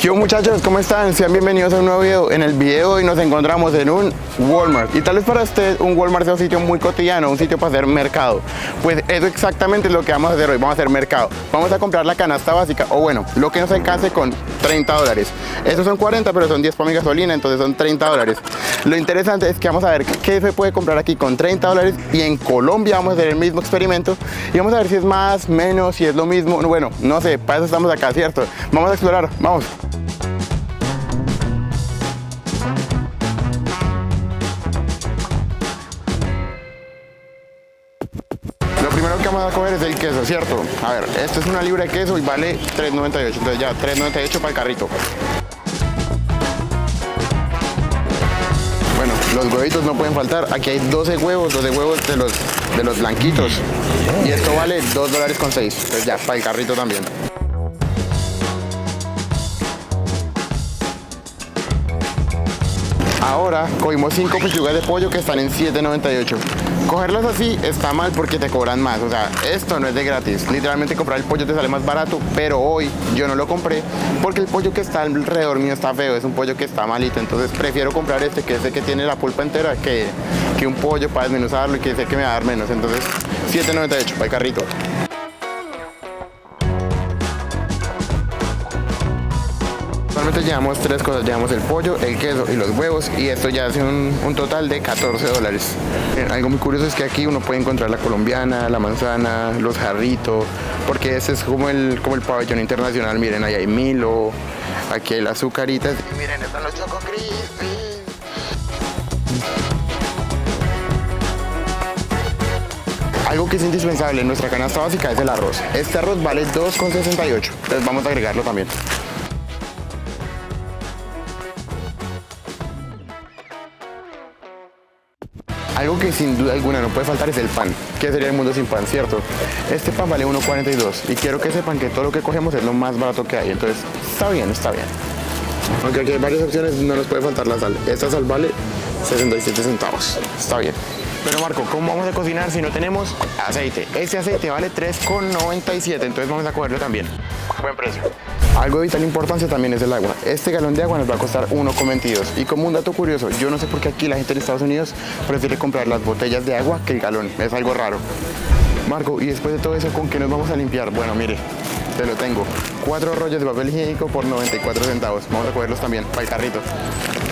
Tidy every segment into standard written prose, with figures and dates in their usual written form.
¿Qué hubo, muchachos? ¿Cómo están? Sean bienvenidos a un nuevo video. En el video de hoy nos encontramos en un Walmart. Y tal vez para usted un Walmart sea un sitio muy cotidiano, un sitio para hacer mercado. Pues eso exactamente es lo que vamos a hacer hoy. Vamos a hacer mercado. Vamos a comprar la canasta básica, o bueno, lo que nos alcance con $30. Estos son 40, pero son 10 para mi gasolina, entonces son $30. Lo interesante es que vamos a ver qué se puede comprar aquí con $30 y en Colombia vamos a hacer el mismo experimento y vamos a ver si es más, menos, si es lo mismo. Bueno, no sé, para eso estamos acá, ¿cierto? Vamos a explorar, vamos. Lo primero que vamos a coger es el queso, ¿cierto? A ver, esto es una libra de queso y vale $3.98, entonces ya, $3.98 para el carrito. Bueno, los huevitos no pueden faltar. Aquí hay 12 huevos de los blanquitos. Y esto vale $2.06, entonces ya, para el carrito también. Ahora cogimos 5 pechugas de pollo que están en $7.98. Cogerlas así está mal porque te cobran más. O sea, esto no es de gratis. Literalmente comprar el pollo te sale más barato, pero hoy yo no lo compré porque el pollo que está alrededor mío está feo. Es un pollo que está malito. Entonces prefiero comprar este, que es el que tiene la pulpa entera, que un pollo para desmenuzarlo y que sé que me va a dar menos. Entonces, $7.98 para el carrito. Normalmente llevamos tres cosas, llevamos el pollo, el queso y los huevos, y esto ya hace un total de $14. Algo muy curioso es que aquí uno puede encontrar la colombiana, la manzana, los jarritos, porque ese es como el pabellón internacional. Miren, ahí hay Milo, aquí hay las azucaritas, y miren, están los Choco Crispy. Algo que es indispensable en nuestra canasta básica es el arroz. Este arroz vale $2.68, entonces vamos a agregarlo también. Algo que sin duda alguna no puede faltar es el pan. ¿Qué sería el mundo sin pan, cierto? Este pan vale $1.42 y quiero que sepan que todo lo que cogemos es lo más barato que hay. Entonces, está bien, está bien. Aunque aquí hay varias opciones, no nos puede faltar la sal. Esta sal vale 67 centavos. Está bien. Pero Marco, ¿cómo vamos a cocinar si no tenemos aceite? Este aceite vale $3.97, entonces vamos a cogerlo también. Buen precio. Algo de vital importancia también es el agua. Este galón de agua nos va a costar $1.22. Y como un dato curioso, yo no sé por qué aquí la gente de Estados Unidos prefiere comprar las botellas de agua que el galón. Es algo raro. Marco, y después de todo eso, ¿con qué nos vamos a limpiar? Bueno, mire, te lo tengo. 4 rollos de papel higiénico por 94 centavos. Vamos a cogerlos también para el carrito.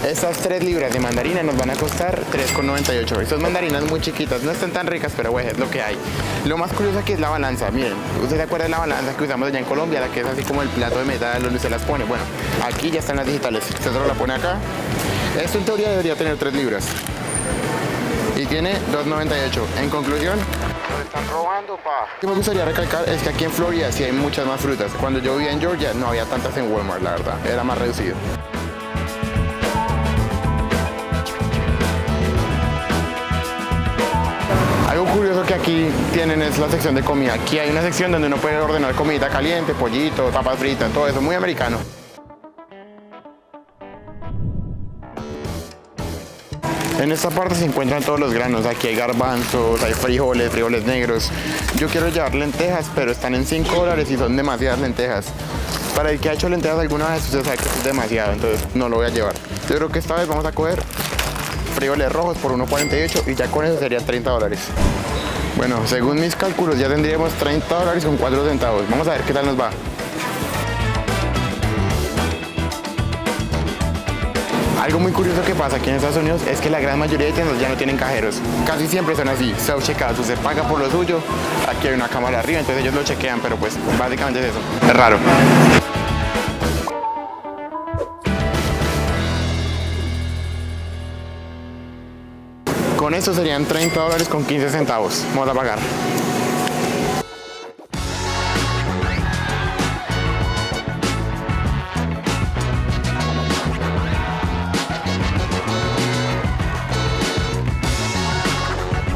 Estas 3 libras de mandarina nos van a costar $3.98. Estas mandarinas muy chiquitas, no están tan ricas, pero bueno, es lo que hay. Lo más curioso aquí es la balanza. Miren, ¿usted se acuerda de la balanza que usamos allá en Colombia? La que es así como el plato de metal donde se las pone. Bueno, aquí ya están las digitales. Usted solo la pone acá. Esto en teoría debería tener 3 libras. Y tiene $2.98. En conclusión, nos están robando, pa. Lo que me gustaría recalcar es que aquí en Florida sí hay muchas más frutas. Cuando yo vivía en Georgia no había tantas en Walmart, la verdad. Era más reducido. Algo curioso que aquí tienen es la sección de comida. Aquí hay una sección donde uno puede ordenar comida caliente, pollito, papas fritas, todo eso, muy americano. En esta parte se encuentran todos los granos. Aquí hay garbanzos, hay frijoles negros. Yo quiero llevar lentejas, pero están en $5 y son demasiadas lentejas. Para el que ha hecho lentejas alguna vez, usted sabe que es demasiado, entonces no lo voy a llevar. Yo creo que esta vez vamos a coger frijoles rojos por $1.48 y ya con eso serían $30. Bueno, según mis cálculos ya tendríamos $30 con 4 centavos. Vamos a ver qué tal nos va. Algo muy curioso que pasa aquí en Estados Unidos es que la gran mayoría de tiendas ya no tienen cajeros. Casi siempre son así, self-checkout. Usted paga por lo suyo, aquí hay una cámara arriba, entonces ellos lo chequean, pero pues básicamente es eso. Es raro. Con eso serían $30 con 15 centavos. Vamos a pagar.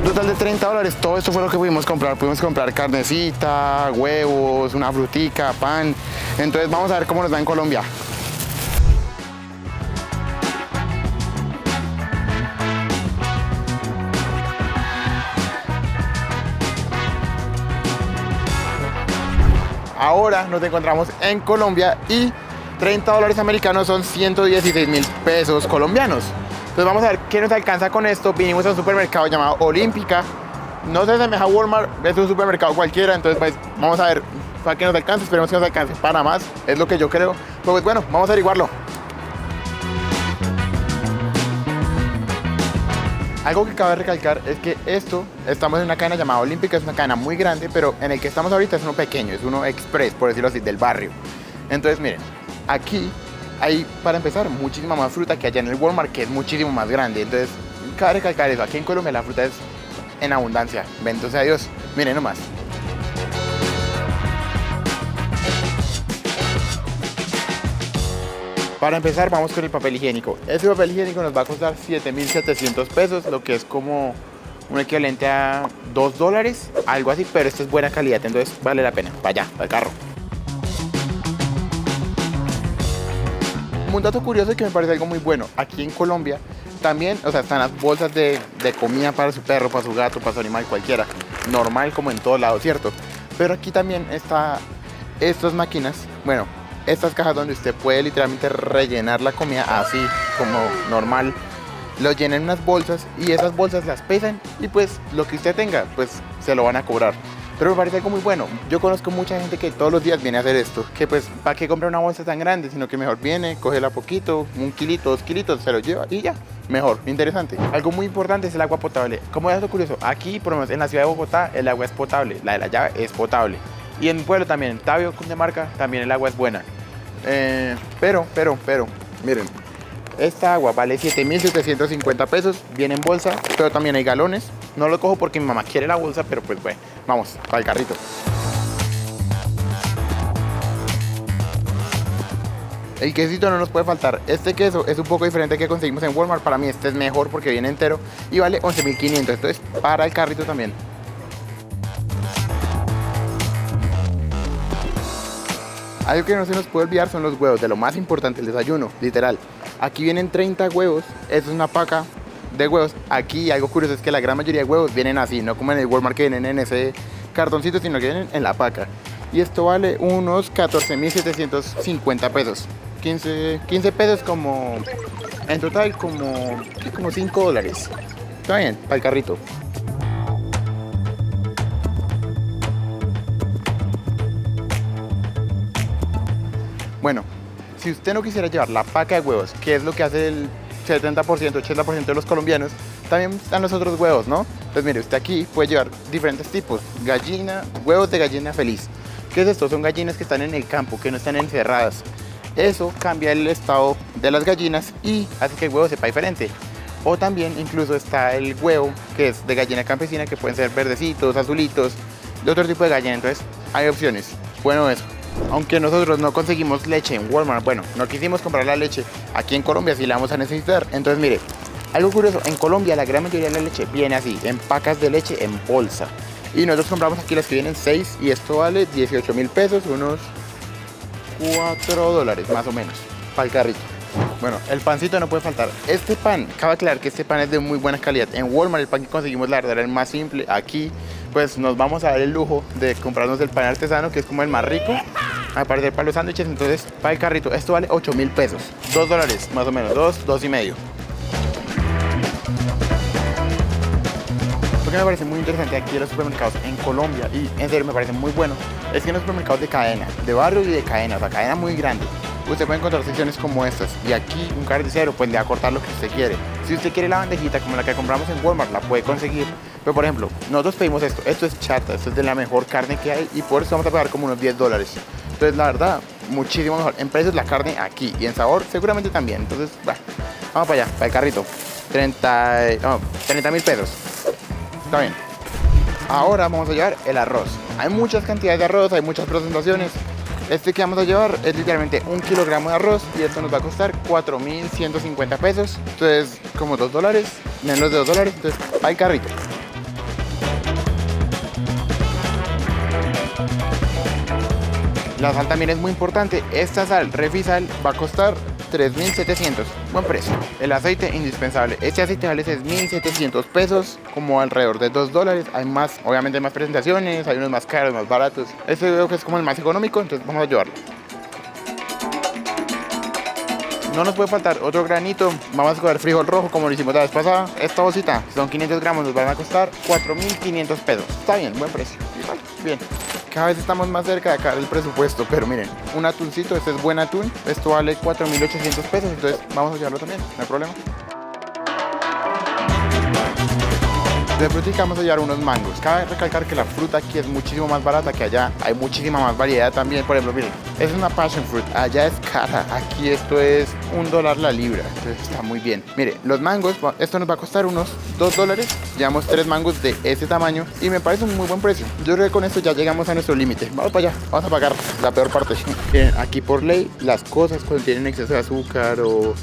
Total de $30, todo esto fue lo que pudimos comprar. Pudimos comprar carnecita, huevos, una frutica, pan. Entonces vamos a ver cómo nos va en Colombia. Ahora nos encontramos en Colombia y $30 americanos son 116.000 pesos colombianos. Entonces vamos a ver qué nos alcanza con esto. Vinimos a un supermercado llamado Olímpica. No se asemeja a Walmart, es un supermercado cualquiera. Entonces pues vamos a ver para qué nos alcanza. Esperemos que nos alcance para más, es lo que yo creo. Pues bueno, vamos a averiguarlo. Algo que cabe recalcar es que estamos en una cadena llamada Olímpica, es una cadena muy grande, pero en el que estamos ahorita es uno pequeño, es uno express, por decirlo así, del barrio. Entonces miren, aquí hay, para empezar, muchísima más fruta que allá en el Walmart, que es muchísimo más grande. Entonces, cabe recalcar eso, aquí en Colombia la fruta es en abundancia, bendito sea Dios. Miren nomás. Para empezar, vamos con el papel higiénico. Este papel higiénico nos va a costar 7.700 pesos, lo que es como un equivalente a $2, algo así, pero esto es buena calidad, entonces vale la pena. Para allá, para el carro. Un dato curioso que me parece algo muy bueno, aquí en Colombia también, o sea, están las bolsas de comida para su perro, para su gato, para su animal, cualquiera, normal como en todos lados, ¿cierto? Pero aquí también está estas máquinas, bueno, estas cajas donde usted puede literalmente rellenar la comida así como normal, lo llenan en unas bolsas y esas bolsas las pesan y pues lo que usted tenga pues se lo van a cobrar. Pero me parece algo muy bueno. Yo conozco mucha gente que todos los días viene a hacer esto, que pues para qué comprar una bolsa tan grande, sino que mejor viene, coge la poquito, 1 kilito, 2 kilitos, se lo lleva y ya, mejor, interesante. Algo muy importante es el agua potable. Como dato curioso, aquí por lo menos en la ciudad de Bogotá el agua es potable, la de la llave es potable. Y en mi pueblo también, en Tabio, Cundinamarca, también el agua es buena. Pero, miren, esta agua vale 7.750 pesos, viene en bolsa, pero también hay galones. No lo cojo porque mi mamá quiere la bolsa, pero pues bueno, vamos, para el carrito. El quesito no nos puede faltar. Este queso es un poco diferente al que conseguimos en Walmart. Para mí este es mejor porque viene entero y vale 11.500, entonces para el carrito también. Algo que no se nos puede olvidar son los huevos, de lo más importante, el desayuno, literal. Aquí vienen 30 huevos, eso es una paca de huevos. Aquí algo curioso es que la gran mayoría de huevos vienen así, no como en el Walmart que vienen en ese cartoncito, sino que vienen en la paca. Y esto vale unos 14.750 pesos. 15 pesos como, en total como $5. Está bien, para el carrito. Bueno, si usted no quisiera llevar la paca de huevos, que es lo que hace el 70%, 80% de los colombianos, también están los otros huevos, ¿no? Pues mire, usted aquí puede llevar diferentes tipos. Gallina, huevos de gallina feliz. ¿Qué es esto? Son gallinas que están en el campo, que no están encerradas. Eso cambia el estado de las gallinas y hace que el huevo sepa diferente. O también incluso está el huevo, que es de gallina campesina, que pueden ser verdecitos, azulitos, de otro tipo de gallina. Entonces hay opciones. Bueno, eso. Aunque nosotros no conseguimos leche en Walmart, bueno, no quisimos comprar la leche aquí en Colombia, si la vamos a necesitar. Entonces mire, algo curioso, en Colombia la gran mayoría de la leche viene así, en pacas de leche en bolsa. Y nosotros compramos aquí las que vienen 6 y esto vale 18.000 pesos, unos $4 más o menos, para el carrito. Bueno, el pancito no puede faltar. Este pan, cabe aclarar que este pan es de muy buena calidad. En Walmart el pan que conseguimos la verdad era el más simple. Aquí pues nos vamos a dar el lujo de comprarnos el pan artesano, que es como el más rico, aparte para los sándwiches. Entonces para el carrito esto vale 8.000 pesos, $2 más o menos, 2.5. Lo que me parece muy interesante aquí en los supermercados en Colombia, y en serio me parece muy bueno, es que en los supermercados de cadena, de barrio y de cadena, o sea, cadena muy grande, usted puede encontrar secciones como estas. Y aquí un carnicero pues le va a cortar lo que usted quiere. Si usted quiere la bandejita como la que compramos en Walmart, la puede conseguir. Pero por ejemplo, nosotros pedimos esto es chata, esto es de la mejor carne que hay y por eso vamos a pagar como unos $10. Entonces la verdad, muchísimo mejor. En precios la carne aquí y en sabor seguramente también. Entonces, bueno, vamos para allá, para el carrito. 30.000 pesos. Está bien. Ahora vamos a llevar el arroz. Hay muchas cantidades de arroz, hay muchas presentaciones. Este que vamos a llevar es literalmente 1 kilogramo de arroz y esto nos va a costar 4.150 pesos. Entonces, como $2, menos de $2, entonces para el carrito. La sal también es muy importante. Esta sal, Refisal, va a costar 3.700, buen precio. El aceite indispensable, este aceite vale 6.700 pesos, como alrededor de $2. Hay más, obviamente más presentaciones, hay unos más caros, más baratos. Este veo que es como el más económico, entonces vamos a llevarlo. no nos puede faltar otro granito. Vamos a coger frijol rojo como lo hicimos la vez pasada. Esta bolsita, son 500 gramos, nos van a costar 4.500 pesos. Está bien, buen precio. Bien. Cada vez estamos más cerca de acá del presupuesto, pero miren, un atuncito, este es buen atún. Esto vale 4.800 pesos, entonces vamos a llevarlo también, no hay problema. De fruta vamos a llevar unos mangos. Cabe recalcar que la fruta aquí es muchísimo más barata que allá. Hay muchísima más variedad también. Por ejemplo, miren, es una passion fruit. Allá es cara. Aquí esto es $1 la libra. Entonces está muy bien. Mire, los mangos, esto nos va a costar unos $2. Llevamos 3 mangos de ese tamaño y me parece un muy buen precio. Yo creo que con esto ya llegamos a nuestro límite. Vamos para allá. Vamos a pagar la peor parte. Miren, aquí por ley, las cosas cuando tienen exceso de azúcar o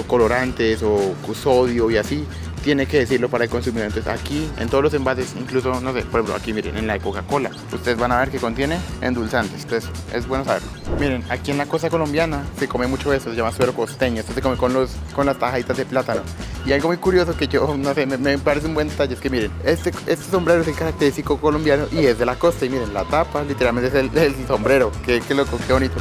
colorantes o sodio y así, tiene que decirlo para el consumidor. Entonces aquí en todos los envases, incluso no sé, por ejemplo aquí miren en la de Coca-Cola, ustedes van a ver que contiene endulzantes, entonces es bueno saberlo. Miren, aquí en la costa colombiana se come mucho eso, se llama suero costeño. Esto se come con las tajaditas de plátano. Y algo muy curioso que yo, no sé, me parece un buen detalle es que miren, este sombrero es el característico colombiano y es de la costa. Y miren, la tapa literalmente es el sombrero. Qué loco, qué bonito.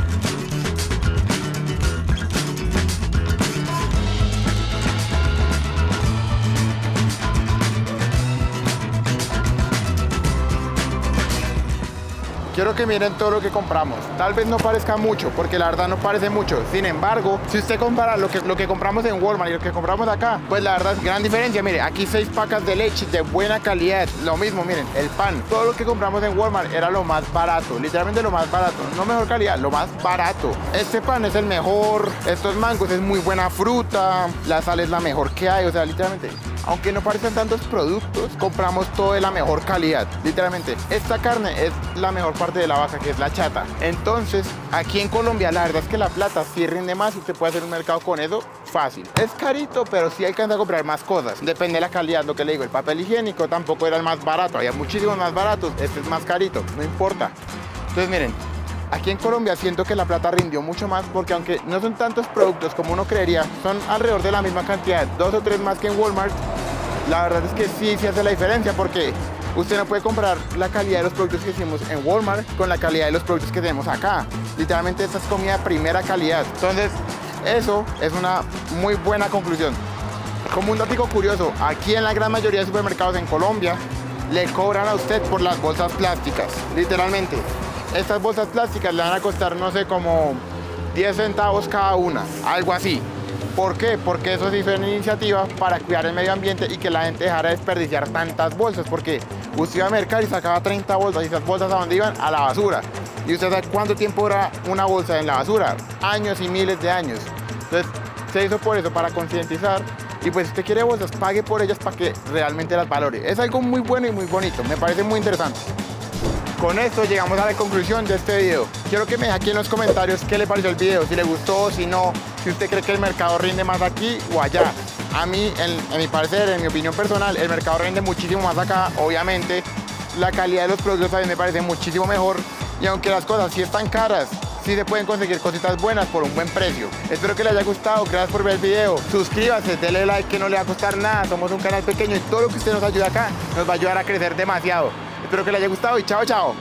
Quiero que miren todo lo que compramos. Tal vez no parezca mucho, porque la verdad no parece mucho. Sin embargo, si usted compara lo que compramos en Walmart y lo que compramos acá, pues la verdad es gran diferencia. Mire, aquí 6 pacas de leche de buena calidad. Lo mismo, miren, el pan. Todo lo que compramos en Walmart era lo más barato. Literalmente lo más barato. No mejor calidad, lo más barato. Este pan es el mejor. Estos mangos es muy buena fruta. La sal es la mejor que hay. O sea, literalmente, aunque no parecen tantos productos, compramos todo de la mejor calidad. Literalmente, esta carne es la mejor parte de la vaca, que es la chata. Entonces, aquí en Colombia, la verdad es que la plata sí rinde más y usted puede hacer un mercado con eso fácil. Es carito, pero sí alcanza a comprar más cosas. Depende de la calidad, lo que le digo. El papel higiénico tampoco era el más barato. Había muchísimos más baratos. Este es más carito, no importa. Entonces, miren, aquí en Colombia siento que la plata rindió mucho más porque aunque no son tantos productos como uno creería, son alrededor de la misma cantidad, 2 o 3 más que en Walmart. La verdad es que sí hace la diferencia porque usted no puede comparar la calidad de los productos que hicimos en Walmart con la calidad de los productos que tenemos acá. Literalmente esta es comida de primera calidad. Entonces, eso es una muy buena conclusión. Como un dato curioso, aquí en la gran mayoría de supermercados en Colombia le cobran a usted por las bolsas plásticas, literalmente. Estas bolsas plásticas le van a costar, no sé, como 10 centavos cada una, algo así. ¿Por qué? Porque eso sí fue una iniciativa para cuidar el medio ambiente y que la gente dejara de desperdiciar tantas bolsas, porque usted iba a mercar y sacaba 30 bolsas y esas bolsas ¿a dónde iban? A la basura. ¿Y usted sabe cuánto tiempo dura una bolsa en la basura? Años y miles de años. Entonces se hizo por eso, para concientizar. Y pues si usted quiere bolsas, pague por ellas para que realmente las valore. Es algo muy bueno y muy bonito, me parece muy interesante. Con esto llegamos a la conclusión de este video. Quiero que me deje aquí en los comentarios qué le pareció el video, si le gustó, si no, si usted cree que el mercado rinde más aquí o allá. A mí, en mi parecer, en mi opinión personal, el mercado rinde muchísimo más acá. Obviamente, la calidad de los productos también me parece muchísimo mejor. Y aunque las cosas sí están caras, sí se pueden conseguir cositas buenas por un buen precio. Espero que les haya gustado, gracias por ver el video. Suscríbase, denle like que no le va a costar nada. Somos un canal pequeño y todo lo que usted nos ayuda acá nos va a ayudar a crecer demasiado. Espero que les haya gustado y chao, chao.